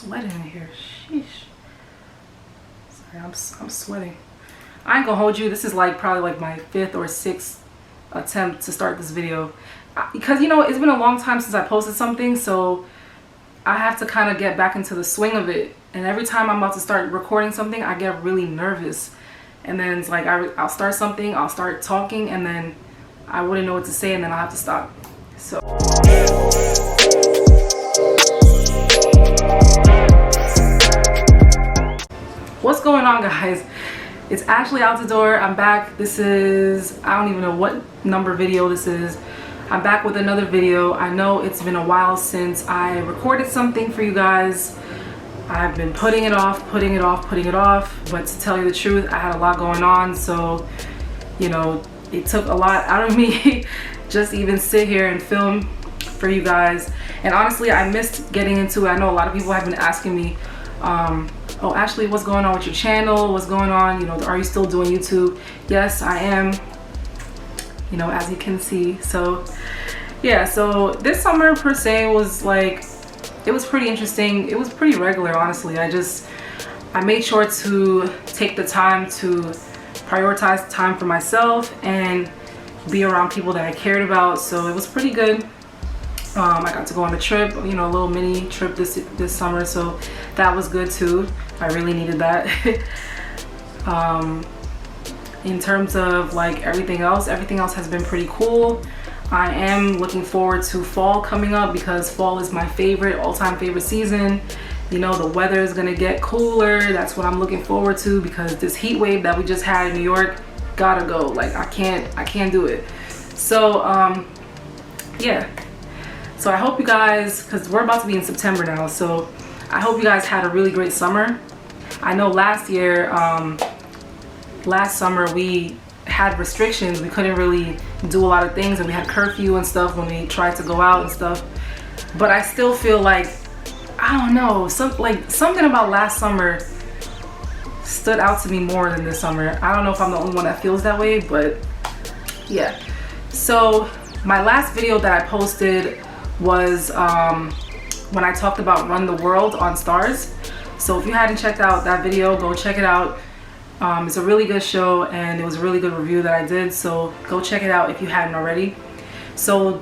sweating in here. Sheesh. Sorry, I'm sweating. I ain't gonna hold you. This is like probably like my 5th or 6th attempt to start this video. Because, you know, it's been a long time since I posted something, so I have to kind of get back into the swing of it. And every time I'm about to start recording something, I get really nervous. And then it's like I'll start something, I'll start talking, and then I wouldn't know what to say, and then I'll have to stop. So what's going on, guys? It's Ashley out the door. I'm back. This is, I don't even know what number video this is. I'm back with another video. I know it's been a while since I recorded something for you guys. I've been putting it off, but to tell you the truth, I had a lot going on, so, you know, it took a lot out of me just to even sit here and film for you guys. And honestly, I missed getting into it. I know a lot of people have been asking me, oh, Ashley, what's going on with your channel? What's going on? You know, are you still doing YouTube? Yes, I am, you know, as you can see. So yeah, so this summer per se was like, it was pretty interesting. It was pretty regular, honestly. I made sure to take the time to prioritize time for myself and be around people that I cared about. So it was pretty good. I got to go on a trip, you know, a little mini trip this summer, so that was good too. I really needed that. In terms of like everything else has been pretty cool. I am looking forward to fall coming up because fall is my favorite, all-time favorite season. You know, the weather is gonna get cooler. That's what I'm looking forward to because this heat wave that we just had in New York gotta go. Like I can't do it. So yeah. So I hope you guys, because we're about to be in September now, so I hope you guys had a really great summer. I know last year, last summer we had restrictions. We couldn't really do a lot of things, and we had curfew and stuff when we tried to go out and stuff. But I still feel like, I don't know, something about last summer stood out to me more than this summer. I don't know if I'm the only one that feels that way, but yeah. So my last video that I posted was when I talked about Run the World on Stars. So if you hadn't checked out that video, go check it out. It's a really good show and it was a really good review that I did, so go check it out if you hadn't already. So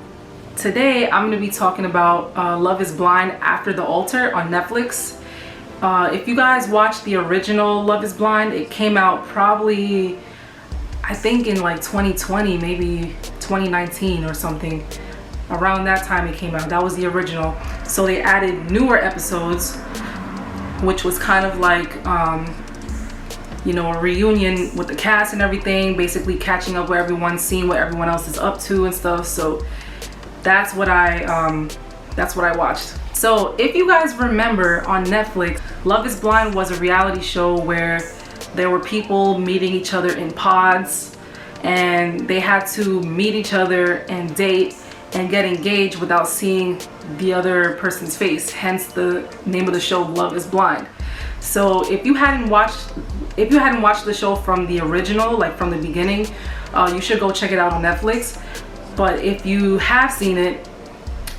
today I'm going to be talking about Love is Blind After the Altar on Netflix. If you guys watched the original Love is Blind, it came out probably, I think in like 2020, maybe 2019 or something. Around that time it came out. That was the original. So they added newer episodes, which was kind of like you know, a reunion with the cast and everything, basically catching up with everyone, seeing what everyone else is up to and stuff. So that's what I watched. So if you guys remember, on Netflix, Love is Blind was a reality show where there were people meeting each other in pods, and they had to meet each other and date and get engaged without seeing the other person's face, hence the name of the show, Love is Blind. So if you hadn't watched the show from the original, like from the beginning, you should go check it out on Netflix. But if you have seen it,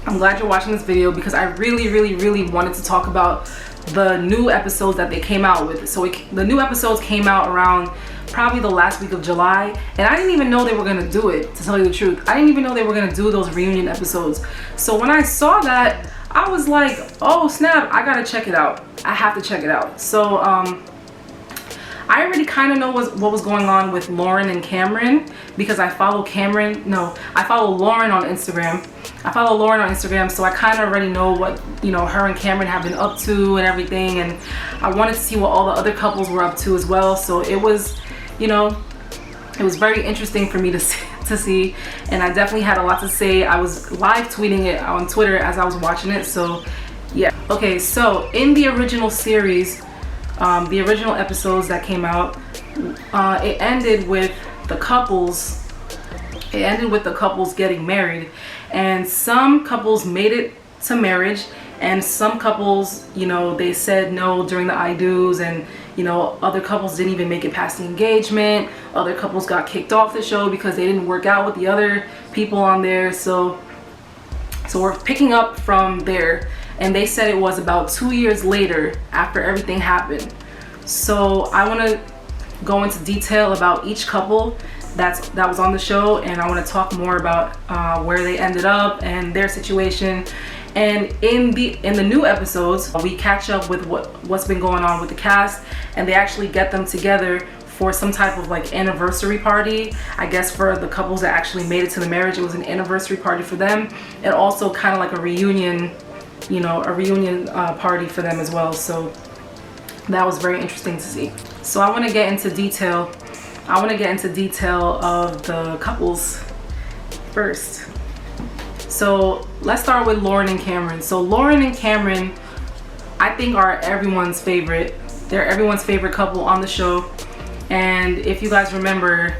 I'm glad you're watching this video because I really wanted to talk about the new episodes that they came out with. So the new episodes came out around probably the last week of July, and I didn't even know they were gonna do it, to tell you the truth. I didn't even know they were gonna do those reunion episodes. So when I saw that, I was like, oh snap, I gotta check it out. I have to check it out. So I already kind of know what was going on with Lauren and Cameron because I follow Lauren on Instagram. So I kind of already know what, you know, her and Cameron have been up to and everything, and I wanted to see what all the other couples were up to as well. So it was, you know, it was very interesting for me to see, and I definitely had a lot to say. I was live tweeting it on Twitter as I was watching it. So yeah. Okay, so in the original series, the original episodes that came out, it ended with the couples getting married, and some couples made it to marriage, and some couples, you know, they said no during the I do's, and you know, other couples didn't even make it past the engagement. Other couples got kicked off the show because they didn't work out with the other people on there. So we're picking up from there. and they said it was about 2 years later after everything happened. So I want to go into detail about each couple that was on the show, and I want to talk more about where they ended up and their situation. And in the new episodes, we catch up with what's been going on with the cast, and they actually get them together for some type of like anniversary party. I guess for the couples that actually made it to the marriage, it was an anniversary party for them, and also kind of like a reunion, you know, a reunion party for them as well. So that was very interesting to see. So I want to get into detail. I want to get into detail of the couples first. So let's start with Lauren and Cameron. So Lauren and Cameron, I think, are everyone's favorite. They're everyone's favorite couple on the show. And if you guys remember,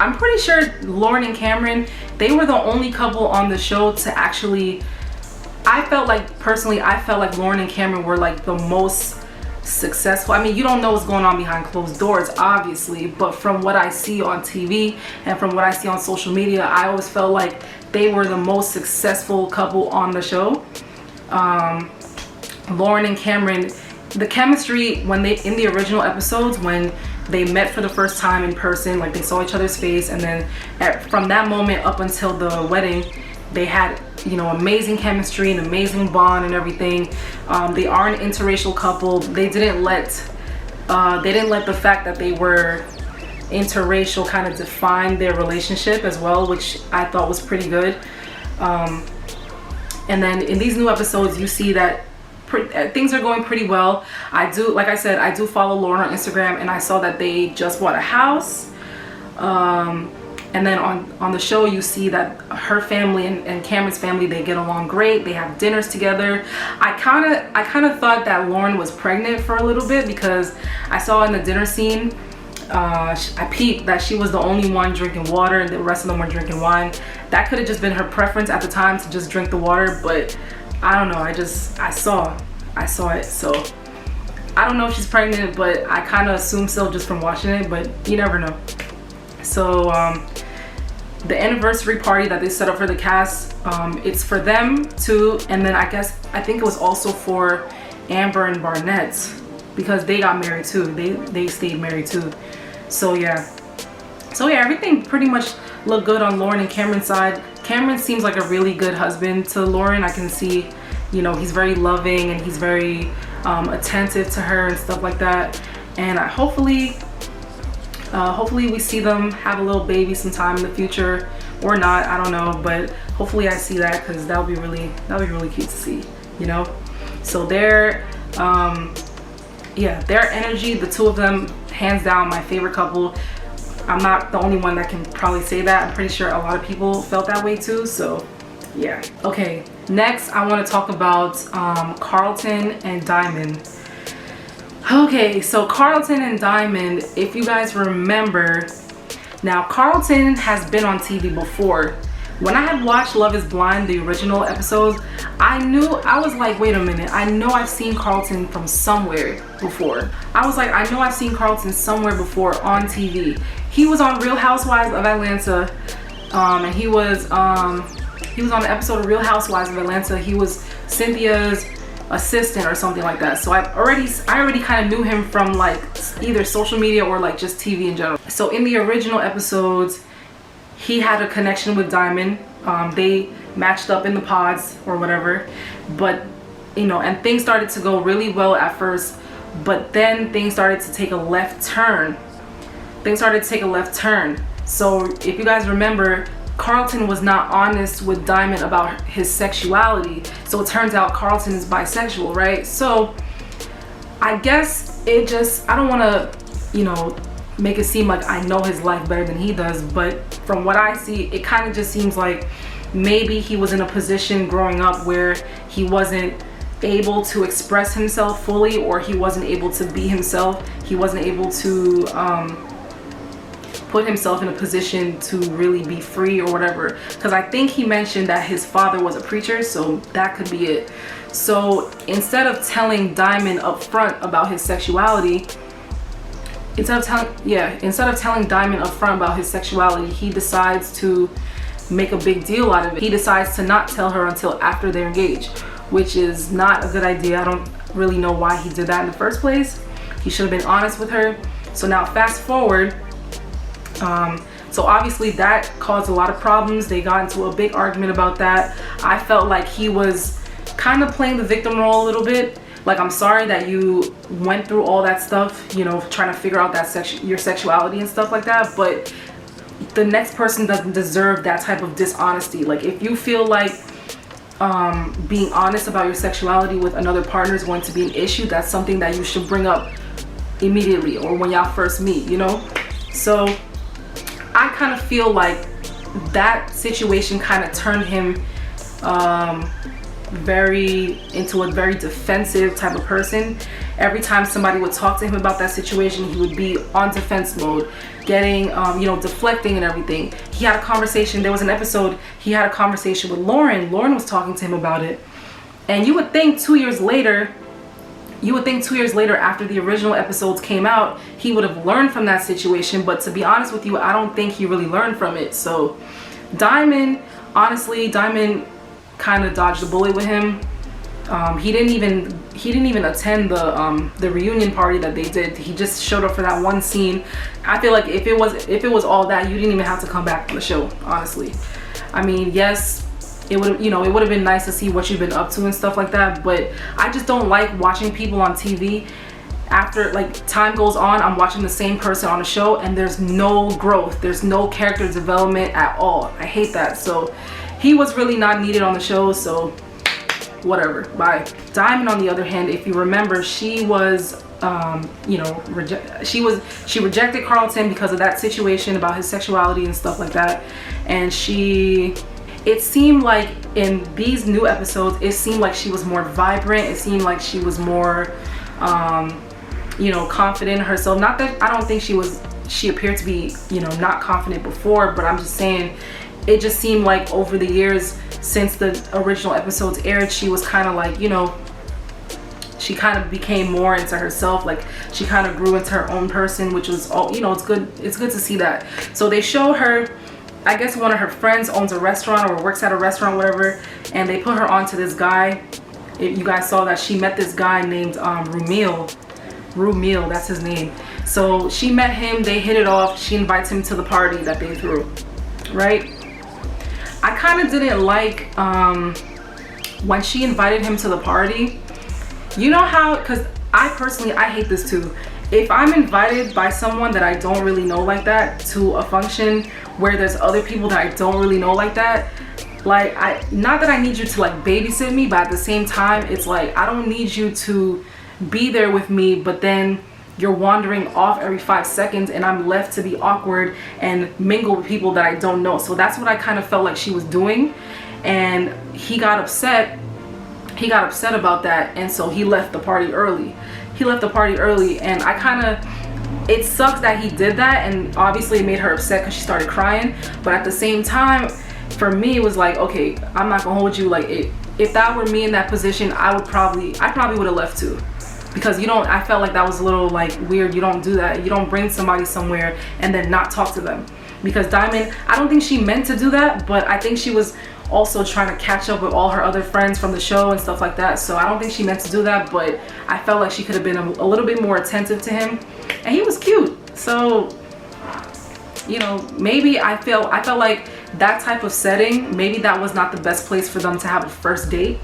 I'm pretty sure Lauren and Cameron, they were the only couple on the show to actually, I felt like, personally, I felt like Lauren and Cameron were like the most successful. I mean, you don't know what's going on behind closed doors, obviously, but from what I see on TV and from what I see on social media, I always felt like they were the most successful couple on the show. Lauren and Cameron, the chemistry when they, in the original episodes, when they met for the first time in person, like they saw each other's face, and then from that moment up until the wedding, they had, you know, amazing chemistry and amazing bond and everything. They are an interracial couple. They didn't let the fact that they were interracial kind of define their relationship as well, which I thought was pretty good. And then in these new episodes, you see that things are going pretty well. Like I said, I do follow Lauren on Instagram, and I saw that they just bought a house. And then on the show, you see that her family and Cameron's family, they get along great. They have dinners together. I kind of thought that Lauren was pregnant for a little bit, because I saw in the dinner scene, I peeped that she was the only one drinking water and the rest of them were drinking wine. That could have just been her preference at the time to just drink the water, but I don't know. I saw it. So I don't know if she's pregnant, but I kind of assume so just from watching it, but you never know. So the anniversary party that they set up for the cast, it's for them too, and then I think it was also for Amber and Barnett, because they got married too. They stayed married too. So yeah, everything pretty much looked good on Lauren and Cameron's side. Cameron seems like a really good husband to Lauren. I can see, you know, he's very loving and he's very attentive to her and stuff like that. And hopefully we see them have a little baby sometime in the future, or not, I don't know, but hopefully I see that, because that would be really cute to see, you know. So their energy, the two of them, hands down my favorite couple. I'm not the only one that can probably say that. I'm pretty sure a lot of people felt that way too. So yeah. Okay, next I want to talk about Carlton and Diamond. Okay, so Carlton and Diamond, if you guys remember, now Carlton has been on TV before. When I had watched Love is Blind, the original episodes, I was like, wait a minute, I know I've seen Carlton from somewhere before. I was like, I know I've seen Carlton somewhere before on TV. He was on Real Housewives of Atlanta, and he was on an episode of Real Housewives of Atlanta. He was Cynthia's assistant or something like that. So I already kind of knew him from like either social media or like just TV in general. So in the original episodes, he had a connection with Diamond. They matched up in the pods or whatever, but you know, and things started to go really well at first, but then things started to take a left turn. So if you guys remember, Carlton was not honest with Diamond about his sexuality. So it turns out Carlton is bisexual, right? So I guess I don't want to, you know, make it seem like I know his life better than he does, but from what I see, it kind of just seems like maybe he was in a position growing up where he wasn't able to express himself fully, or he wasn't able to be himself. He wasn't able to put himself in a position to really be free or whatever, because I think he mentioned that his father was a preacher, so that could be it. So instead of telling Diamond up front about his sexuality, instead of telling Diamond up front about his sexuality, he decides to make a big deal out of it. He decides to not tell her until after they're engaged, which is not a good idea. I don't really know why he did that in the first place. He should have been honest with her. So now fast forward, so obviously that caused a lot of problems. They got into a big argument about that. I felt like he was kind of playing the victim role a little bit. Like, I'm sorry that you went through all that stuff, you know, trying to figure out that your sexuality and stuff like that, but the next person doesn't deserve that type of dishonesty. Like, if you feel like being honest about your sexuality with another partner is going to be an issue, that's something that you should bring up immediately or when y'all first meet, you know? So I kind of feel like that situation kind of turned him into a very defensive type of person. Every time somebody would talk to him about that situation, he would be on defense mode, getting you know, deflecting and everything. He had a conversation, there was an episode, he had a conversation with Lauren was talking to him about it, and you would think 2 years later after the original episodes came out, he would have learned from that situation, but to be honest with you, I don't think he really learned from it. So Diamond kind of dodged the bullet with him. He didn't even attend the reunion party that they did. He just showed up for that one scene. I feel like if it was all that, you didn't even have to come back to the show, honestly. I mean, yes, it would have been nice to see what you've been up to and stuff like that, but I just don't like watching people on TV. After, like, time goes on, I'm watching the same person on a show and there's no growth, there's no character development at all. I hate that. So he was really not needed on the show, so whatever, bye. Diamond, on the other hand, if you remember, she was you know, she rejected Carlton because of that situation about his sexuality and stuff like that. And it seemed like in these new episodes, it seemed like she was more vibrant. It seemed like she was more you know, confident in herself. Not that I don't think she appeared to be, you know, not confident before, but I'm just saying it just seemed like over the years since the original episodes aired, she was kind of like, you know, she kind of became more into herself. Like, she kind of grew into her own person, which was all, you know, it's good to see that. So they show her, I guess one of her friends owns a restaurant or works at a restaurant, whatever, and they put her onto this guy. You guys saw that she met this guy named Rumil, that's his name. So she met him, they hit it off, she invites him to the party that they threw, right? I kind of didn't like when she invited him to the party. You know how, because I hate this too. If I'm invited by someone that I don't really know like that to a function where there's other people that I don't really know like that, like, not that I need you to like babysit me, but at the same time, it's like, I don't need you to be there with me, but then you're wandering off every 5 seconds and I'm left to be awkward and mingle with people that I don't know. So that's what I kind of felt like she was doing, and he got upset about that, and so he left the party early. And I kind of, it sucks that he did that, and obviously it made her upset because she started crying, but at the same time, for me, it was like, okay, I'm not gonna hold you. Like, if that were me in that position, I probably would have left too. Because I felt like that was a little like weird. You don't do that. You don't bring somebody somewhere and then not talk to them. Because Diamond, I don't think she meant to do that, but I think she was also trying to catch up with all her other friends from the show and stuff like that. So I don't think she meant to do that, but I felt like she could have been a little bit more attentive to him. And he was cute. So, you know, maybe I felt like that type of setting, maybe that was not the best place for them to have a first date.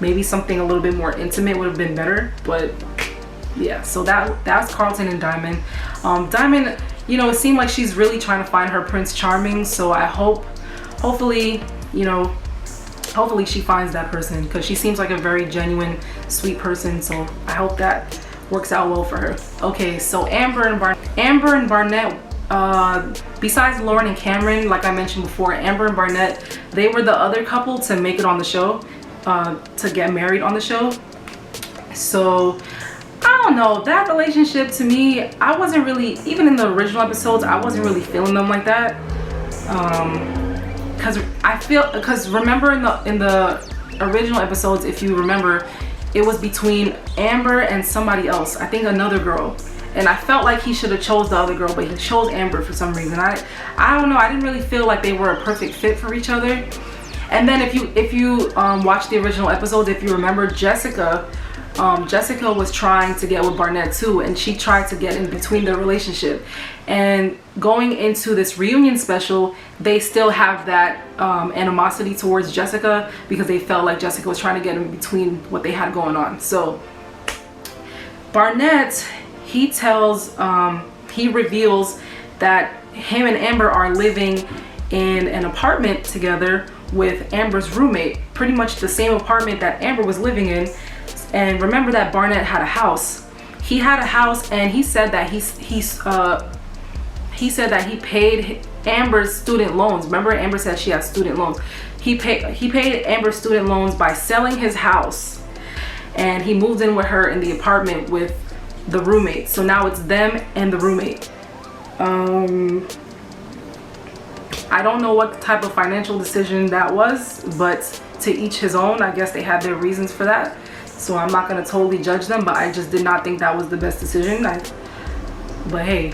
Maybe something a little bit more intimate would have been better, but yeah. So that's Carlton and Diamond. Diamond, you know, it seemed like she's really trying to find her Prince Charming. So I hopefully she finds that person, because she seems like a very genuine, sweet person. So I hope that works out well for her. Okay, so Amber and Barnett. Besides Lauren and Cameron, like I mentioned before, Amber and Barnett, they were the other couple to make it on the show. To get married on the show. So I don't know, that relationship, to me, I wasn't really, even in the original episodes, I wasn't really feeling them like that. Because remember in the original episodes, if you remember, it was between Amber and somebody else, I think another girl, and I felt like he should have chose the other girl, but he chose Amber for some reason. I don't know, I didn't really feel like they were a perfect fit for each other. And then if you watch the original episodes, if you remember, Jessica was trying to get with Barnett too, and she tried to get in between their relationship. And going into this reunion special, they still have that animosity towards Jessica because they felt like Jessica was trying to get in between what they had going on. So Barnett, he reveals that him and Amber are living in an apartment together with Amber's roommate, pretty much the same apartment that Amber was living in. And remember that Barnett had a house. He had a house, and he said that he paid Amber's student loans. Remember, Amber said she had student loans. He paid Amber's student loans by selling his house, and he moved in with her in the apartment with the roommate. So now it's them and the roommate. I don't know what type of financial decision that was, but to each his own. I guess they had their reasons for that. So I'm not going to totally judge them, but I just did not think that was the best decision. But hey,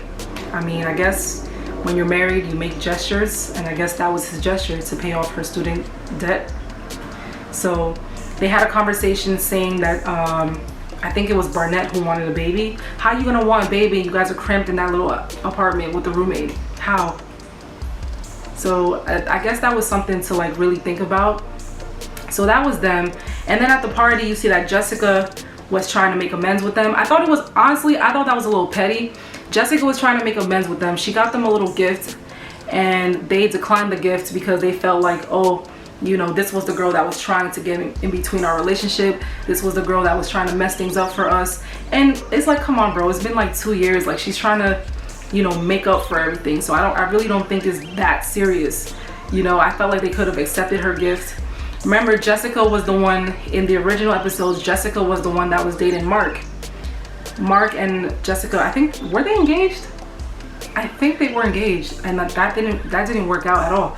I mean, I guess when you're married, you make gestures, and I guess that was his gesture to pay off her student debt. So they had a conversation saying that I think it was Barnett who wanted a baby. How are you going to want a baby? You guys are cramped in that little apartment with the roommate. How? So I guess that was something to like really think about. So that was them. And then at the party, you see that Jessica was trying to make amends with them. I thought that was a little petty. Jessica was trying to make amends with them. She got them a little gift, and they declined the gift because they felt like, oh, you know, this was the girl that was trying to get in between our relationship. This was the girl that was trying to mess things up for us. And it's like, come on, bro. It's been like 2 years. Like, she's trying to, you know, make up for everything. So I really don't think it's that serious. You know, I felt like they could have accepted her gift. Remember, Jessica was the one in the original episodes. Jessica was the one that was dating Mark. Mark and Jessica, I think, were they engaged? I think they were engaged, and that didn't work out at all.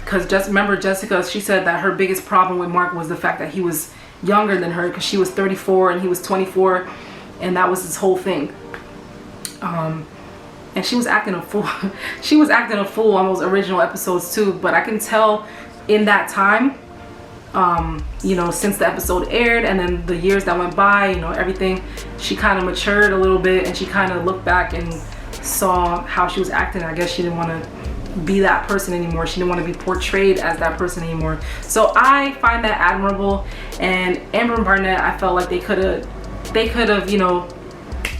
Because just remember, Jessica, she said that her biggest problem with Mark was the fact that he was younger than her, because she was 34 and he was 24, and that was his whole thing. And she was acting a fool. She was acting a fool on those original episodes too. But I can tell in that time, you know, since the episode aired and then the years that went by, you know, everything, she kind of matured a little bit, and she kind of looked back and saw how she was acting. I guess she didn't want to be that person anymore. She didn't want to be portrayed as that person anymore. So I find that admirable. And Amber and Barnett, I felt like they could have, you know,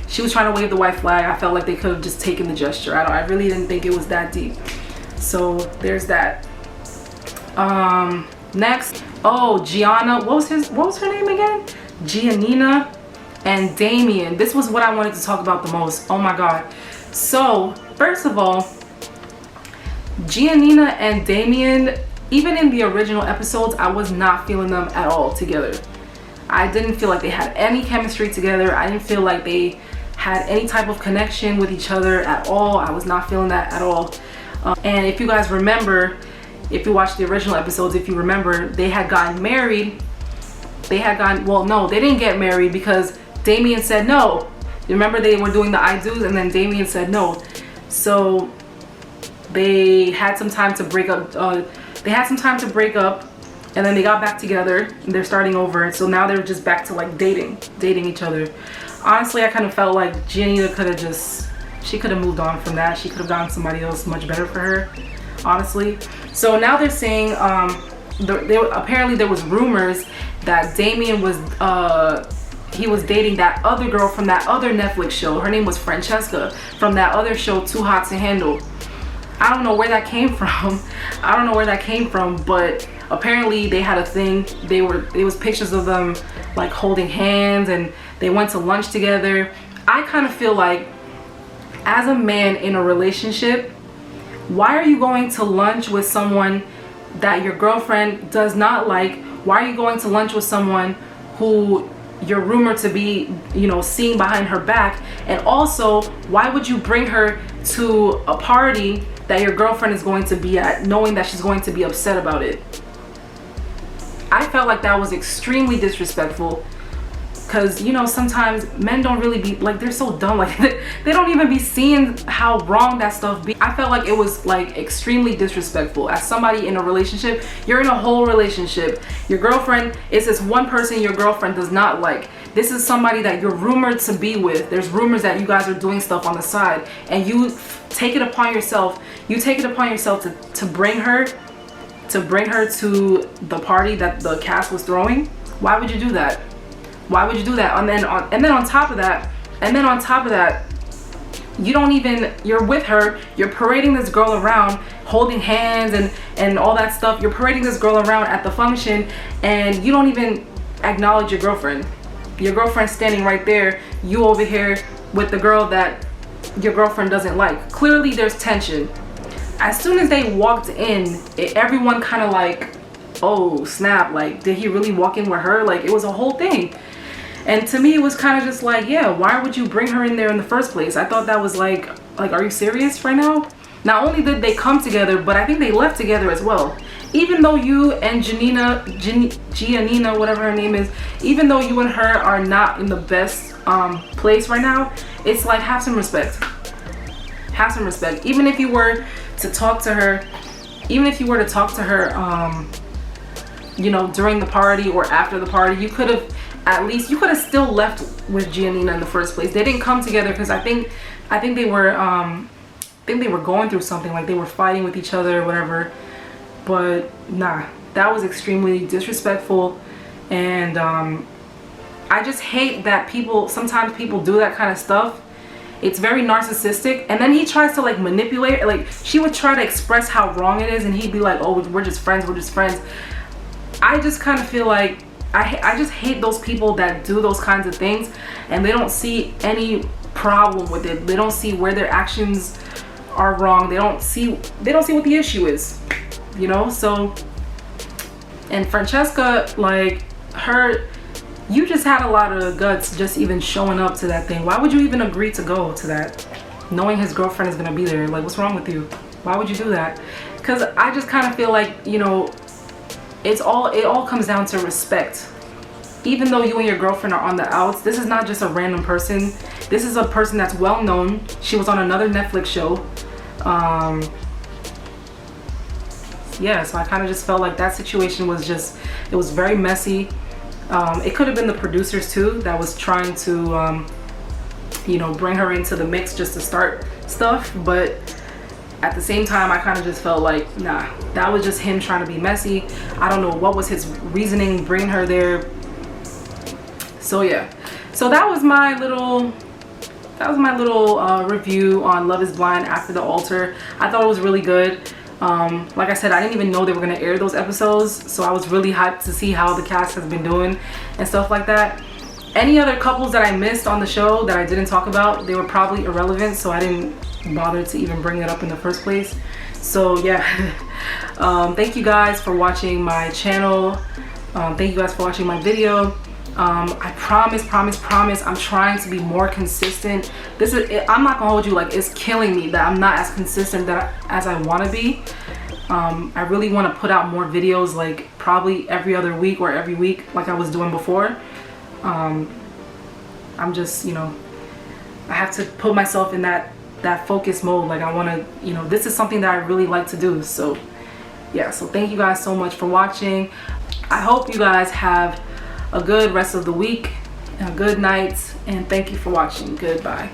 she was trying to wave the white flag. I felt like they could have just taken the gesture. I really didn't think it was that deep. So there's that. Next, oh, Gianna, what was her name again? Giannina and Damien. This was what I wanted to talk about the most. Oh my god. So first of all, Giannina and Damien, even in the original episodes, I was not feeling them at all together. I didn't feel like they had any chemistry together. I didn't feel like they had any type of connection with each other at all. I was not feeling that at all. And if you guys remember, if you watch the original episodes, if you remember, they had gotten married. Well, no, they didn't get married because Damien said no. Remember, they were doing the I do's, and then Damien said no. So they had some time to break up. And then they got back together, and they're starting over. So now they're just back to like dating each other. Honestly, I kind of felt like Giannina she could have moved on from that. She could have gotten somebody else much better for her, honestly. So now they're saying apparently there was rumors that Damien was he was dating that other girl from that other Netflix show. Her name was Francesca, from that other show, Too Hot to Handle. I don't know where that came from. But apparently they had a thing. It was pictures of them like holding hands, and they went to lunch together. I kind of feel like, as a man in a relationship, why are you going to lunch with someone that your girlfriend does not like? Why are you going to lunch with someone who you're rumored to be, you know, seeing behind her back? And also, why would you bring her to a party that your girlfriend is going to be at, knowing that she's going to be upset about it? I felt like that was extremely disrespectful, because you know, sometimes men don't really be like, they're so dumb, like they don't even be seeing how wrong that stuff be. I felt like it was like extremely disrespectful. As somebody in a relationship, you're in a whole relationship, your girlfriend is this one person your girlfriend does not like. This is somebody that you're rumored to be with. There's rumors that you guys are doing stuff on the side, and you take it upon yourself to bring her to the party that the cast was throwing. Why would you do that? Why would you do that? And then on top of that, you don't even, you're with her, you're parading this girl around, holding hands and all that stuff. You're parading this girl around at the function, and you don't even acknowledge your girlfriend. Your girlfriend's standing right there, you over here with the girl that your girlfriend doesn't like. Clearly there's tension. As soon as they walked in, everyone kind of like, oh snap, like did he really walk in with her? Like it was a whole thing. And to me it was kind of just like, yeah, why would you bring her in there in the first place? I thought that was like are you serious right now? Not only did they come together, but I think they left together as well. Even though you and Giannina, whatever her name is, even though you and her are not in the best place right now, it's like, have some respect. Have some respect. Even if you were to talk to her, you know, during the party or after the party, you could have still left with Giannina in the first place. They didn't come together because I think they were going through something, like they were fighting with each other or whatever. But nah, that was extremely disrespectful. And I just hate that sometimes people do that kind of stuff. It's very narcissistic. And then he tries to like manipulate, like she would try to express how wrong it is, and he'd be like, oh, we're just friends. I just kind of feel like I just hate those people that do those kinds of things and they don't see any problem with it. They don't see where their actions are wrong. They don't see what the issue is, you know. So, and Francesca, like her, you just had a lot of guts just even showing up to that thing. Why would you even agree to go to that, knowing his girlfriend is gonna be there? Like, what's wrong with you? Why would you do that? Because I just kind of feel like, you know, it all comes down to respect. Even though you and your girlfriend are on the outs, this is not just a random person. This is a person that's well known. She was on another Netflix show. Yeah, so I kind of just felt like that situation was just, it was very messy. It could have been the producers too that was trying to, you know, bring her into the mix just to start stuff. But at the same time, I kind of just felt like, nah, that was just him trying to be messy. I don't know what was his reasoning bringing her there. So yeah, so that was my little review on Love is Blind After the Altar. I thought it was really good. Like I said, I didn't even know they were going to air those episodes, so I was really hyped to see how the cast has been doing and stuff like that. Any other couples that I missed on the show that I didn't talk about, they were probably irrelevant, so I didn't bother to even bring it up in the first place. So yeah, thank you guys for watching my channel. Thank you guys for watching my video. I promise I'm trying to be more consistent. I'm not gonna hold you, like, it's killing me that I'm not as consistent as I want to be. I really want to put out more videos, like probably every other week or every week like I was doing before. I'm just, you know, I have to put myself in that focus mode. Like, I want to, you know, this is something that I really like to do. So yeah, so thank you guys so much for watching. I hope you guys have a good rest of the week, a good night, and thank you for watching. Goodbye.